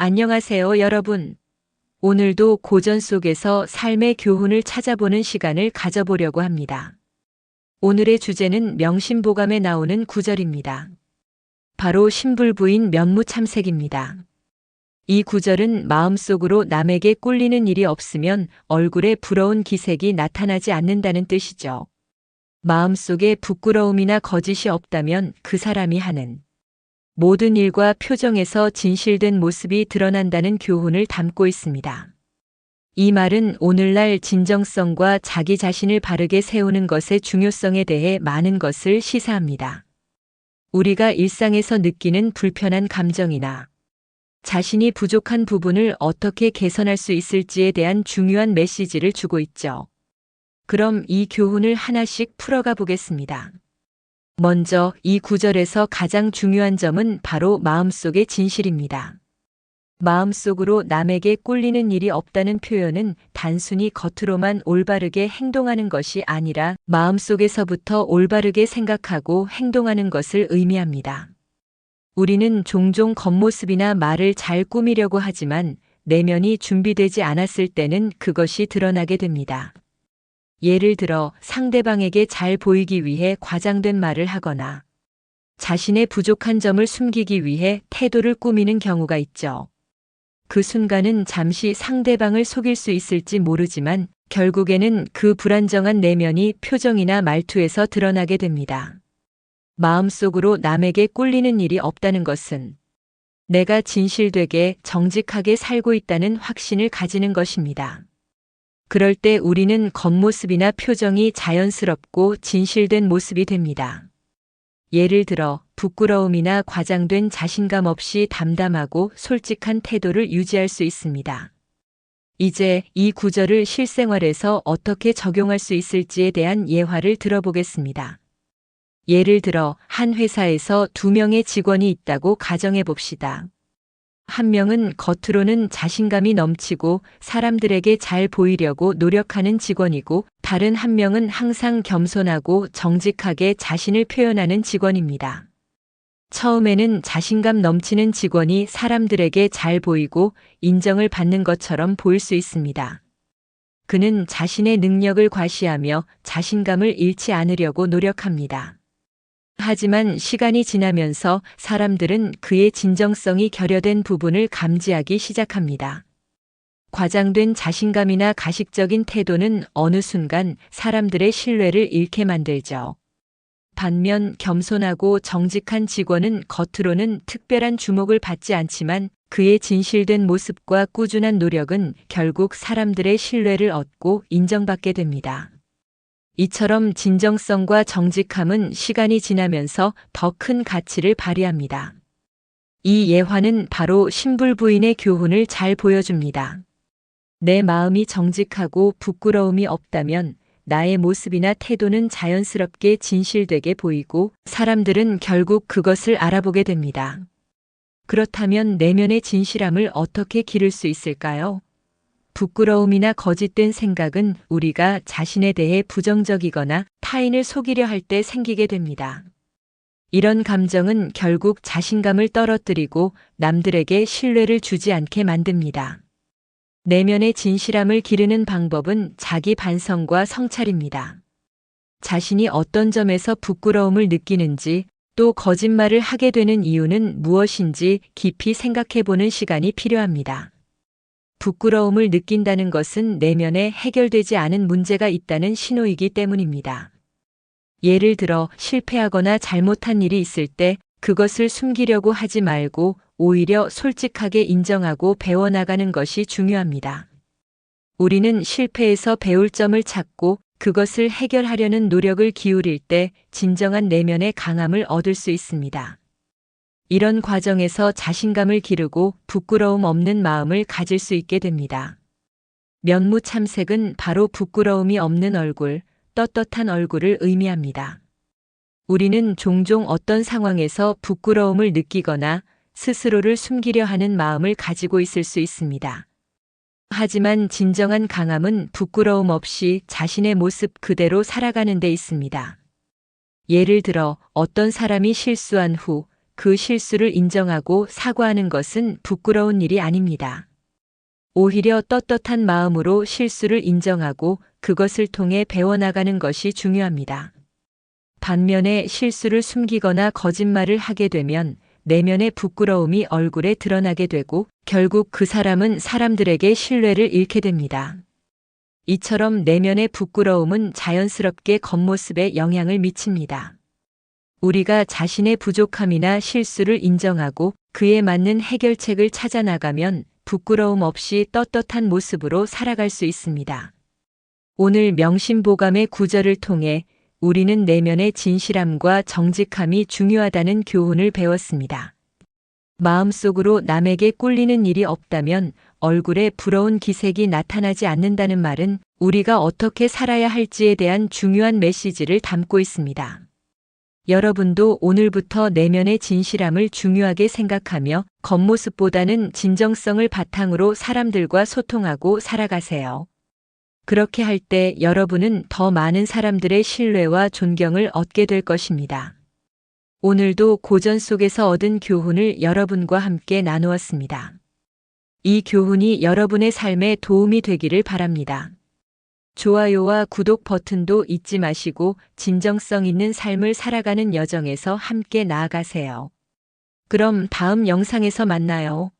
안녕하세요, 여러분. 오늘도 고전 속에서 삶의 교훈을 찾아보는 시간을 가져보려고 합니다. 오늘의 주제는 명심보감에 나오는 구절입니다. 바로 신불부인 면무참색입니다. 이 구절은 마음속으로 남에게 꼴리는 일이 없으면 얼굴에 부러운 기색이 나타나지 않는다는 뜻이죠. 마음속에 부끄러움이나 거짓이 없다면 그 사람이 하는 모든 일과 표정에서 진실된 모습이 드러난다는 교훈을 담고 있습니다. 이 말은 오늘날 진정성과 자기 자신을 바르게 세우는 것의 중요성에 대해 많은 것을 시사합니다. 우리가 일상에서 느끼는 불편한 감정이나 자신이 부족한 부분을 어떻게 개선할 수 있을지에 대한 중요한 메시지를 주고 있죠. 그럼 이 교훈을 하나씩 풀어가 보겠습니다. 먼저 이 구절에서 가장 중요한 점은 바로 마음속의 진실입니다. 마음속으로 남에게 꼴리는 일이 없다는 표현은 단순히 겉으로만 올바르게 행동하는 것이 아니라 마음속에서부터 올바르게 생각하고 행동하는 것을 의미합니다. 우리는 종종 겉모습이나 말을 잘 꾸미려고 하지만 내면이 준비되지 않았을 때는 그것이 드러나게 됩니다. 예를 들어 상대방에게 잘 보이기 위해 과장된 말을 하거나 자신의 부족한 점을 숨기기 위해 태도를 꾸미는 경우가 있죠. 그 순간은 잠시 상대방을 속일 수 있을지 모르지만 결국에는 그 불안정한 내면이 표정이나 말투에서 드러나게 됩니다. 마음속으로 남에게 꼴리는 일이 없다는 것은 내가 진실되게 정직하게 살고 있다는 확신을 가지는 것입니다. 그럴 때 우리는 겉모습이나 표정이 자연스럽고 진실된 모습이 됩니다. 예를 들어 부끄러움이나 과장된 자신감 없이 담담하고 솔직한 태도를 유지할 수 있습니다. 이제 이 구절을 실생활에서 어떻게 적용할 수 있을지에 대한 예화를 들어보겠습니다. 예를 들어 한 회사에서 2명의 직원이 있다고 가정해 봅시다. 한 명은 겉으로는 자신감이 넘치고 사람들에게 잘 보이려고 노력하는 직원이고 다른 한 명은 항상 겸손하고 정직하게 자신을 표현하는 직원입니다. 처음에는 자신감 넘치는 직원이 사람들에게 잘 보이고 인정을 받는 것처럼 보일 수 있습니다. 그는 자신의 능력을 과시하며 자신감을 잃지 않으려고 노력합니다. 하지만 시간이 지나면서 사람들은 그의 진정성이 결여된 부분을 감지하기 시작합니다. 과장된 자신감이나 가식적인 태도는 어느 순간 사람들의 신뢰를 잃게 만들죠. 반면 겸손하고 정직한 직원은 겉으로는 특별한 주목을 받지 않지만 그의 진실된 모습과 꾸준한 노력은 결국 사람들의 신뢰를 얻고 인정받게 됩니다. 이처럼 진정성과 정직함은 시간이 지나면서 더 큰 가치를 발휘합니다. 이 예화는 바로 신불부인의 교훈을 잘 보여줍니다. 내 마음이 정직하고 부끄러움이 없다면 나의 모습이나 태도는 자연스럽게 진실되게 보이고 사람들은 결국 그것을 알아보게 됩니다. 그렇다면 내면의 진실함을 어떻게 기를 수 있을까요? 부끄러움이나 거짓된 생각은 우리가 자신에 대해 부정적이거나 타인을 속이려 할 때 생기게 됩니다. 이런 감정은 결국 자신감을 떨어뜨리고 남들에게 신뢰를 주지 않게 만듭니다. 내면의 진실함을 기르는 방법은 자기 반성과 성찰입니다. 자신이 어떤 점에서 부끄러움을 느끼는지 또 거짓말을 하게 되는 이유는 무엇인지 깊이 생각해 보는 시간이 필요합니다. 부끄러움을 느낀다는 것은 내면에 해결되지 않은 문제가 있다는 신호이기 때문입니다. 예를 들어 실패하거나 잘못한 일이 있을 때 그것을 숨기려고 하지 말고 오히려 솔직하게 인정하고 배워나가는 것이 중요합니다. 우리는 실패에서 배울 점을 찾고 그것을 해결하려는 노력을 기울일 때 진정한 내면의 강함을 얻을 수 있습니다. 이런 과정에서 자신감을 기르고 부끄러움 없는 마음을 가질 수 있게 됩니다. 면무참색은 바로 부끄러움이 없는 얼굴, 떳떳한 얼굴을 의미합니다. 우리는 종종 어떤 상황에서 부끄러움을 느끼거나 스스로를 숨기려 하는 마음을 가지고 있을 수 있습니다. 하지만 진정한 강함은 부끄러움 없이 자신의 모습 그대로 살아가는 데 있습니다. 예를 들어 어떤 사람이 실수한 후 그 실수를 인정하고 사과하는 것은 부끄러운 일이 아닙니다. 오히려 떳떳한 마음으로 실수를 인정하고 그것을 통해 배워나가는 것이 중요합니다. 반면에 실수를 숨기거나 거짓말을 하게 되면 내면의 부끄러움이 얼굴에 드러나게 되고 결국 그 사람은 사람들에게 신뢰를 잃게 됩니다. 이처럼 내면의 부끄러움은 자연스럽게 겉모습에 영향을 미칩니다. 우리가 자신의 부족함이나 실수를 인정하고 그에 맞는 해결책을 찾아 나가면 부끄러움 없이 떳떳한 모습으로 살아갈 수 있습니다. 오늘 명심보감의 구절을 통해 우리는 내면의 진실함과 정직함이 중요하다는 교훈을 배웠습니다. 마음속으로 남에게 꿀리는 일이 없다면 얼굴에 부러운 기색이 나타나지 않는다는 말은 우리가 어떻게 살아야 할지에 대한 중요한 메시지를 담고 있습니다. 여러분도 오늘부터 내면의 진실함을 중요하게 생각하며 겉모습보다는 진정성을 바탕으로 사람들과 소통하고 살아가세요. 그렇게 할 때 여러분은 더 많은 사람들의 신뢰와 존경을 얻게 될 것입니다. 오늘도 고전 속에서 얻은 교훈을 여러분과 함께 나누었습니다. 이 교훈이 여러분의 삶에 도움이 되기를 바랍니다. 좋아요와 구독 버튼도 잊지 마시고 진정성 있는 삶을 살아가는 여정에서 함께 나아가세요. 그럼 다음 영상에서 만나요.